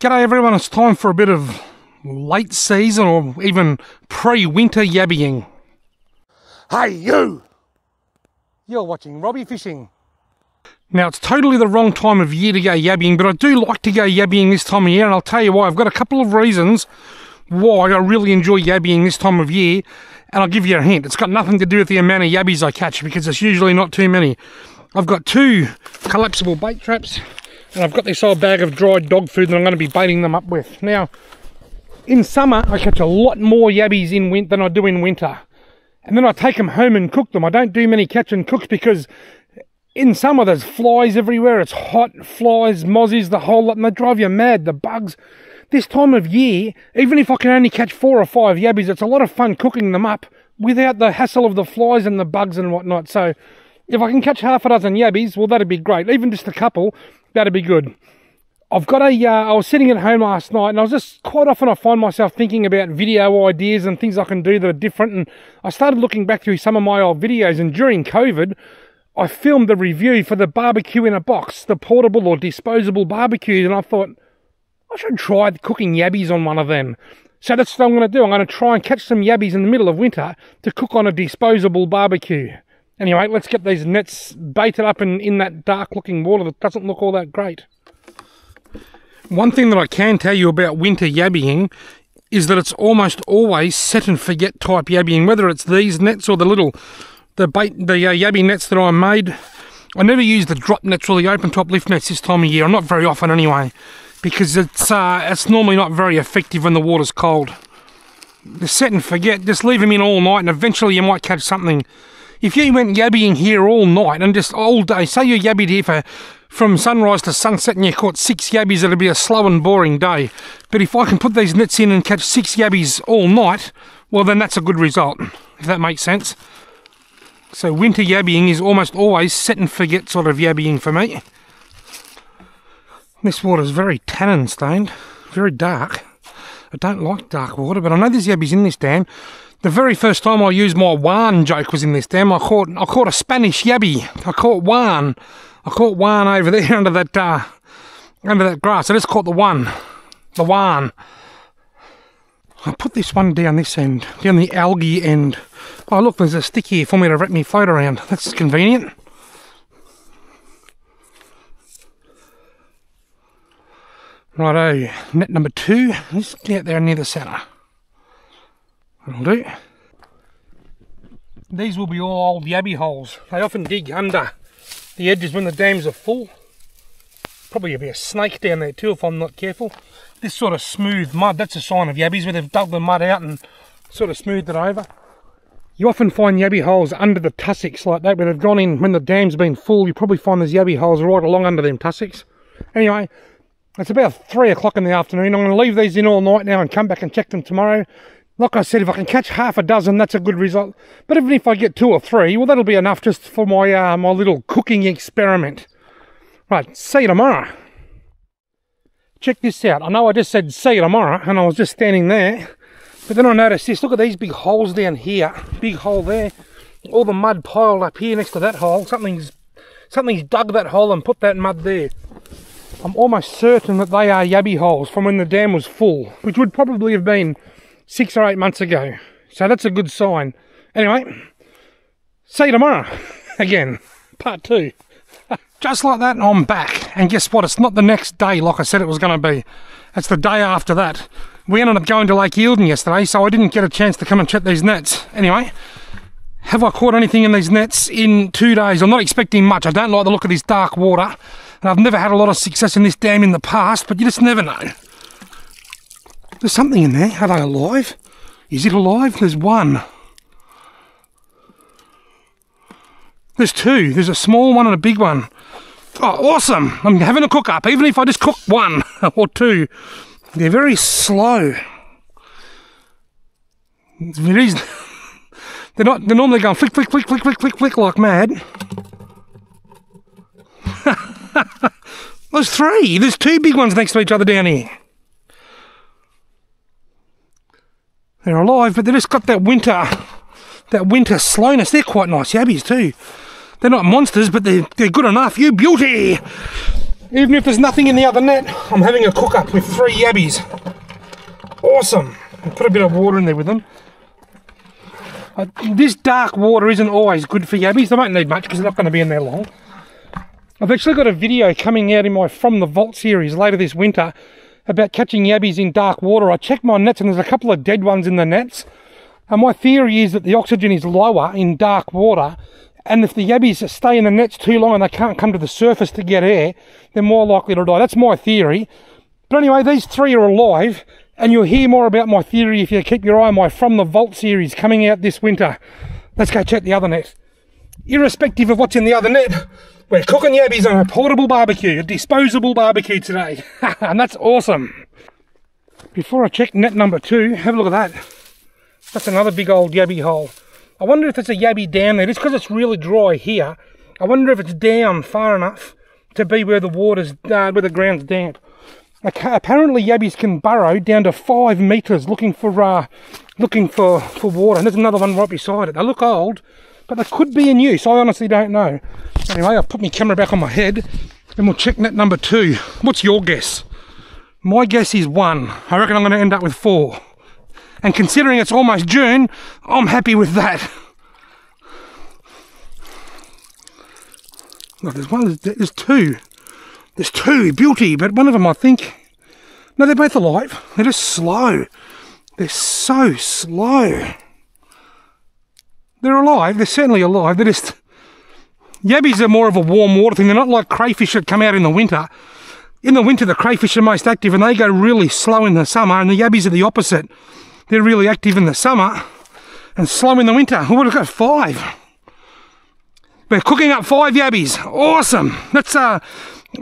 G'day everyone, it's time for a bit of late season or even pre-winter yabbying. Hey you! You're watching Robbie Fishing. Now it's totally the wrong time of year to go yabbying, but I do like to go yabbying this time of year, and I'll tell you why. I've got a couple of reasons why I really enjoy yabbying this time of year, and I'll give you a hint. It's got nothing to do with the amount of yabbies I catch, because it's usually not too many. I've got two collapsible bait traps, and I've got this old bag of dried dog food that I'm going to be baiting them up with. Now, in summer, I catch a lot more yabbies in winter than I do in winter. And then I take them home and cook them. I don't do many catch and cooks because in summer there's flies everywhere. It's hot, flies, mozzies, the whole lot, and they drive you mad, the bugs. This time of year, even if I can only catch 4 or 5 yabbies, it's a lot of fun cooking them up without the hassle of the flies and the bugs and whatnot. So if I can catch half a dozen yabbies, well, that'd be great. Even just a couple, that'd be good. I've got I was sitting at home last night, and I was just, quite often I find myself thinking about video ideas and things I can do that are different, and I started looking back through some of my old videos, and during COVID, I filmed the review for the barbecue in a box, the portable or disposable barbecues, and I thought, I should try cooking yabbies on one of them. So that's what I'm going to do. I'm going to try and catch some yabbies in the middle of winter to cook on a disposable barbecue. Anyway, let's get these nets baited up in that dark-looking water that doesn't look all that great. One thing that I can tell you about winter yabbying is that it's almost always set and forget type yabbying, whether it's these nets or the yabby nets that I made. I never use the drop nets or the open top lift nets this time of year, not very often anyway, because it's normally not very effective when the water's cold. The set and forget, just leave them in all night and eventually you might catch something. If you went yabbying here all night and just all day, say you yabbied here from sunrise to sunset and you caught 6 yabbies, it'll be a slow and boring day. But if I can put these nets in and catch 6 yabbies all night, well then that's a good result, if that makes sense. So winter yabbying is almost always set and forget sort of yabbying for me. This water's very tannin stained, very dark. I don't like dark water, but I know there's yabbies in this dam. The very first time I used my wan joke was in this dam. I caught a Spanish yabby. I caught wan over there under that grass. I just caught the wan. I put this one down this end, down the algae end. Oh look, there's a stick here for me to wrap me float around. That's convenient. Righto, net number 2. Let's get out there near the centre. That'll do. These will be all old yabby holes. They often dig under the edges when the dams are full. Probably be a snake down there too if I'm not careful. This sort of smooth mud, that's a sign of yabbies, where they've dug the mud out and sort of smoothed it over. You often find yabby holes under the tussocks like that, where they've gone in when the dam's been full. You probably find there's yabby holes right along under them tussocks. Anyway, it's about 3 o'clock in the afternoon. I'm going to leave these in all night now and come back and check them tomorrow. Like I said, if I can catch half a dozen, that's a good result. But even if I get 2 or 3, well, that'll be enough just for my my little cooking experiment. Right, see you tomorrow. Check this out. I know I just said see you tomorrow, and I was just standing there. But then I noticed this. Look at these big holes down here. Big hole there. All the mud piled up here next to that hole. Something's dug that hole and put that mud there. I'm almost certain that they are yabby holes from when the dam was full, which would probably have been 6 or 8 months ago. So that's a good sign. Anyway, see you tomorrow. Again, part 2. Just like that, I'm back. And guess what? It's not the next day like I said it was going to be. It's the day after that. We ended up going to Lake Eildon yesterday, so I didn't get a chance to come and check these nets. Anyway, have I caught anything in these nets in 2 days? I'm not expecting much. I don't like the look of this dark water. And I've never had a lot of success in this dam in the past, but you just never know. There's something in there. Are they alive? Is it alive? There's one. There's 2. There's a small one and a big one. Oh, awesome. I'm having a cook up, even if I just cook 1 or 2. They're very slow. They're normally going flick, flick, flick, flick, flick, flick, flick like mad. There's 3. There's 2 big ones next to each other down here. They're alive, but they've just got that winter slowness. They're quite nice yabbies too. They're not monsters, but they're good enough. You beauty! Even if there's nothing in the other net, I'm having a cook up with 3 yabbies. Awesome. I'll put a bit of water in there with them. This dark water isn't always good for yabbies. They won't need much because they're not going to be in there long. I've actually got a video coming out in my From the Vault series later this winter about catching yabbies in dark water. I checked my nets and there's a couple of dead ones in the nets. And my theory is that the oxygen is lower in dark water, and if the yabbies stay in the nets too long and they can't come to the surface to get air, they're more likely to die. That's my theory. But anyway, these 3 are alive, and you'll hear more about my theory if you keep your eye on my From the Vault series coming out this winter. Let's go check the other net. Irrespective of what's in the other net, we're cooking yabbies on a portable barbecue, a disposable barbecue today. And that's awesome. Before I check net number 2, have a look at that. That's another big old yabby hole. I wonder if there's a yabby down there. Just because it's really dry here, I wonder if it's down far enough to be where the water's, where the ground's damp. Apparently yabbies can burrow down to 5 metres looking for water. And there's another one right beside it. They look old, but they could be in use. I honestly don't know. Anyway, I've put my camera back on my head and we'll check net number 2. What's your guess? My guess is 1. I reckon I'm going to end up with 4. And considering it's almost June, I'm happy with that. Look, there's 2. There's 2, beauty, but one of them I think... No, they're both alive. They're just slow. They're so slow. They're alive, they're certainly alive. They're just... Yabbies are more of a warm water thing. They're not like crayfish that come out in the winter. In the winter, the crayfish are most active and they go really slow in the summer, and the yabbies are the opposite. They're really active in the summer and slow in the winter. Oh, we've got 5. We're cooking up 5 yabbies. Awesome. That's I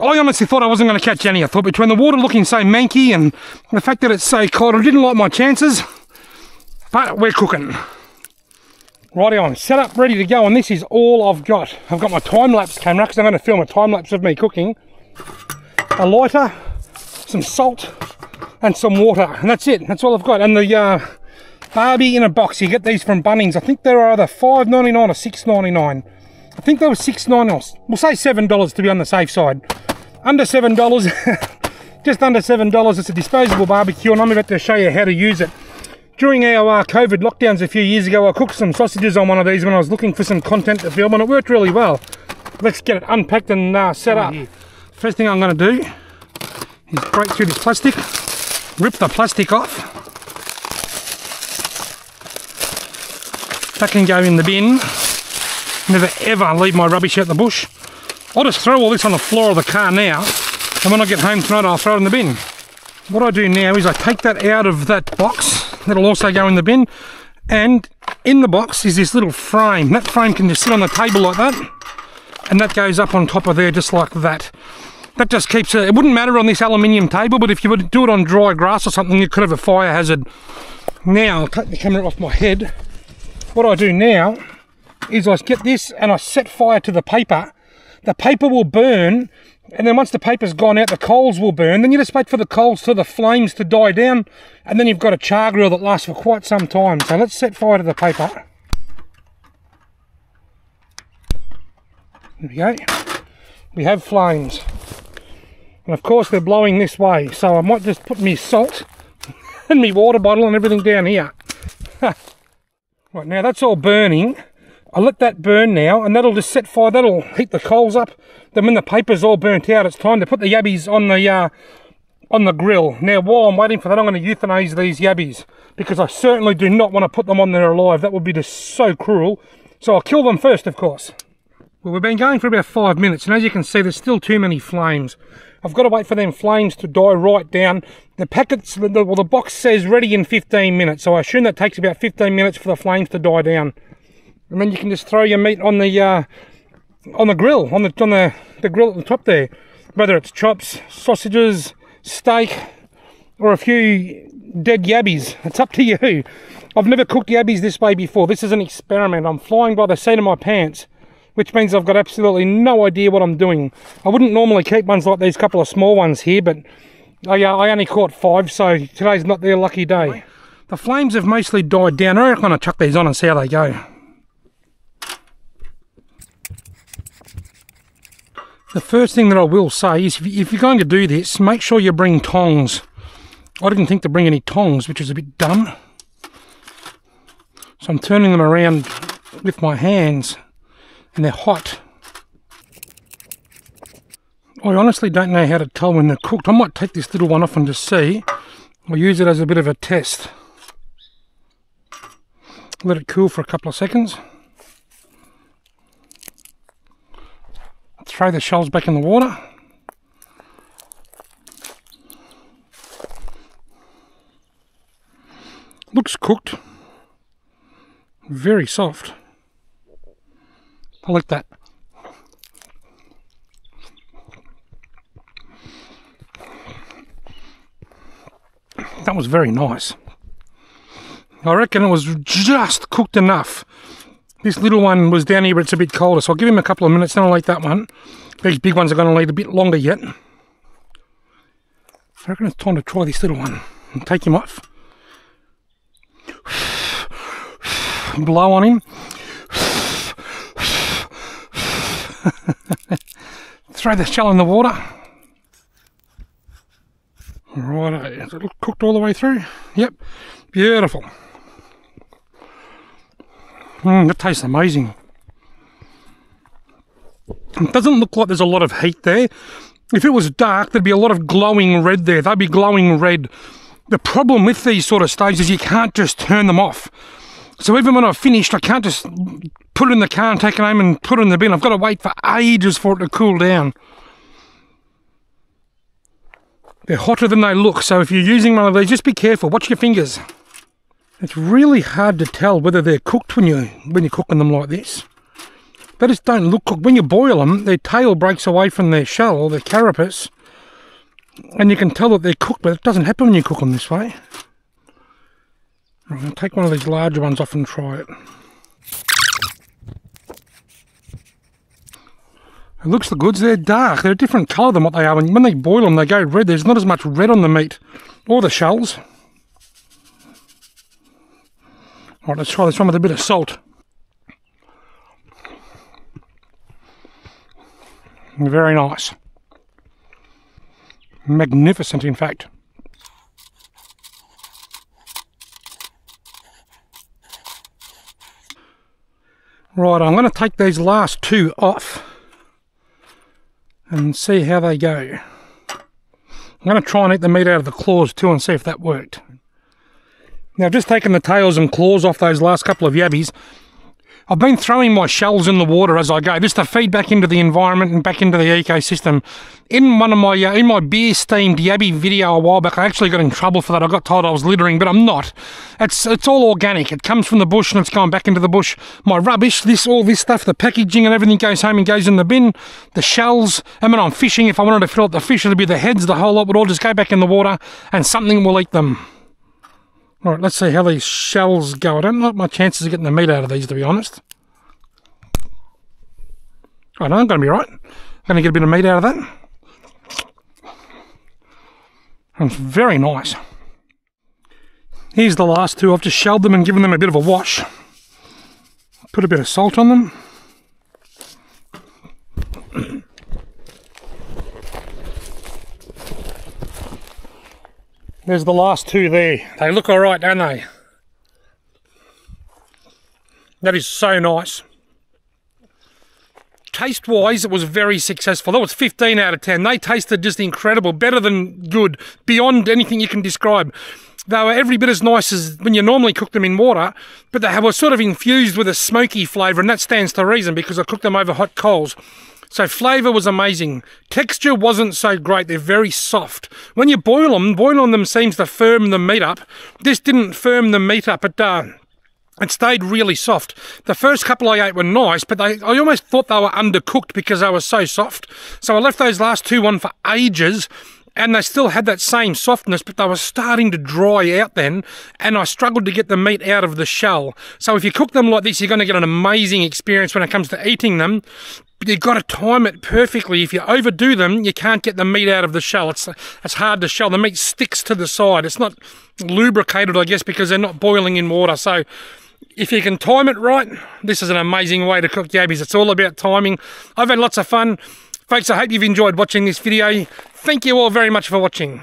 honestly thought I wasn't going to catch any. I thought between the water looking so manky and the fact that it's so cold, I didn't like my chances. But we're cooking. Righty on, set up, ready to go, and this is all I've got. I've got my time-lapse camera because I'm going to film a time-lapse of me cooking. A lighter, some salt, and some water, and that's it. That's all I've got. And the Barbie in a box. You get these from Bunnings. I think they're either $5.99 or $6.99. I think they were $6.99. We'll say $7 to be on the safe side. Under $7, just under $7. It's a disposable barbecue, and I'm about to show you how to use it. During our COVID lockdowns a few years ago, I cooked some sausages on one of these when I was looking for some content to film, and it worked really well. Let's get it unpacked and set up. First thing I'm going to do is break through this plastic. Rip the plastic off. That can go in the bin. Never ever leave my rubbish out the bush. I'll just throw all this on the floor of the car now, and when I get home tonight I'll throw it in the bin. What I do now is I take that out of that box. That'll also go in the bin, and in the box is this little frame. That frame can just sit on the table like that, and that goes up on top of there just like that. That just keeps it wouldn't matter on this aluminium table, but if you would do it on dry grass or something, you could have a fire hazard. Now, I'll take the camera off my head. What I do now is I get this and I set fire to the paper. The paper will burn, and then once the paper's gone out, the coals will burn. Then you just wait for the coals to the flames to die down, and then you've got a char grill that lasts for quite some time. So let's set fire to the paper. There we go. We have flames. And of course they're blowing this way, so I might just put me salt and me water bottle and everything down here. Right, now that's all burning. I'll let that burn now, and that'll just set fire, that'll heat the coals up. Then when the paper's all burnt out, it's time to put the yabbies on the grill. Now while I'm waiting for that, I'm going to euthanize these yabbies, because I certainly do not want to put them on there alive. That would be just so cruel. So I'll kill them first, of course. Well, we've been going for about 5 minutes, and as you can see, there's still too many flames. I've got to wait for them flames to die right down. The packets, well, the box says ready in 15 minutes, so I assume that takes about 15 minutes for the flames to die down. And then you can just throw your meat on the grill, on the grill at the top there. Whether it's chops, sausages, steak, or a few dead yabbies. It's up to you. I've never cooked yabbies this way before. This is an experiment. I'm flying by the seat of my pants, which means I've got absolutely no idea what I'm doing. I wouldn't normally keep ones like these couple of small ones here, but I only caught 5, so today's not their lucky day. The flames have mostly died down. I reckon I'll chuck these on and see how they go. The first thing that I will say is if you're going to do this, make sure you bring tongs. I didn't think to bring any tongs, which is a bit dumb. So I'm turning them around with my hands, and they're hot. I honestly don't know how to tell when they're cooked. I might take this little one off and just see. I'll use it as a bit of a test. Let it cool for a couple of seconds. Throw the shells back in the water. Looks cooked. Very soft. I like that. That was very nice. I reckon it was just cooked enough. This little one was down here, but it's a bit colder, so I'll give him a couple of minutes, then I'll eat that one. These big ones are going to need a bit longer yet. I reckon it's time to try this little one and take him off. Blow on him. Throw the shell in the water. Right, is it cooked all the way through? Yep, beautiful. That tastes amazing. It doesn't look like there's a lot of heat there. If it was dark, there'd be a lot of glowing red there. They'd be glowing red. The problem with these sort of staves is you can't just turn them off. So even when I've finished, I can't just put it in the car and take it home and put it in the bin. I've got to wait for ages for it to cool down. They're hotter than they look, so if you're using one of these, just be careful. Watch your fingers. It's really hard to tell whether they're cooked when you're cooking them like this. They just don't look cooked. When you boil them, their tail breaks away from their shell, or their carapace, and you can tell that they're cooked, but it doesn't happen when you cook them this way. I'm going to take one of these larger ones off and try it. It looks the goods. They're dark. They're a different colour than what they are. When they boil them, they go red. There's not as much red on the meat or the shells. Alright, let's try this one with a bit of salt. Very nice. Magnificent, in fact. Right, I'm going to take these last two off and see how they go. I'm going to try and eat the meat out of the claws too and see if that worked. Now, I've just taken the tails and claws off those last couple of yabbies. I've been throwing my shells in the water as I go, just to feed back into the environment and back into the ecosystem. In one of my in my beer steamed yabby video a while back, I actually got in trouble for that. I got told I was littering, but I'm not. It's all organic. It comes from the bush and it's going back into the bush. My rubbish, all this stuff, the packaging and everything goes home and goes in the bin. The shells, and when I'm fishing, if I wanted to fill up the fish, it'd be the heads, the whole lot would all just go back in the water and something will eat them. Alright, let's see how these shells go. I don't like my chances of getting the meat out of these, to be honest. I know I'm going to be right. I'm going to get a bit of meat out of that. And it's very nice. Here's the last two. I've just shelled them and given them a bit of a wash. Put a bit of salt on them. There's the last two there. They look alright, don't they? That is so nice. Taste-wise, it was very successful. That was 15 out of 10. They tasted just incredible, better than good, beyond anything you can describe. They were every bit as nice as when you normally cook them in water, but they were sort of infused with a smoky flavour, and that stands to reason because I cooked them over hot coals. So flavour was amazing. Texture wasn't so great. They're very soft. When you boiling them seems to firm the meat up. This didn't firm the meat up. It stayed really soft. The first couple I ate were nice, but I almost thought they were undercooked because they were so soft. So I left those last two on for ages, and they still had that same softness, but they were starting to dry out then, and I struggled to get the meat out of the shell. So if you cook them like this, you're going to get an amazing experience when it comes to eating them. But you've got to time it perfectly. If you overdo them, you can't get the meat out of the shell. It's hard to shell. The meat sticks to the side. It's not lubricated, I guess, because they're not boiling in water. So if you can time it right, this is an amazing way to cook yabbies. It's all about timing. I've had lots of fun. Folks, I hope you've enjoyed watching this video. Thank you all very much for watching.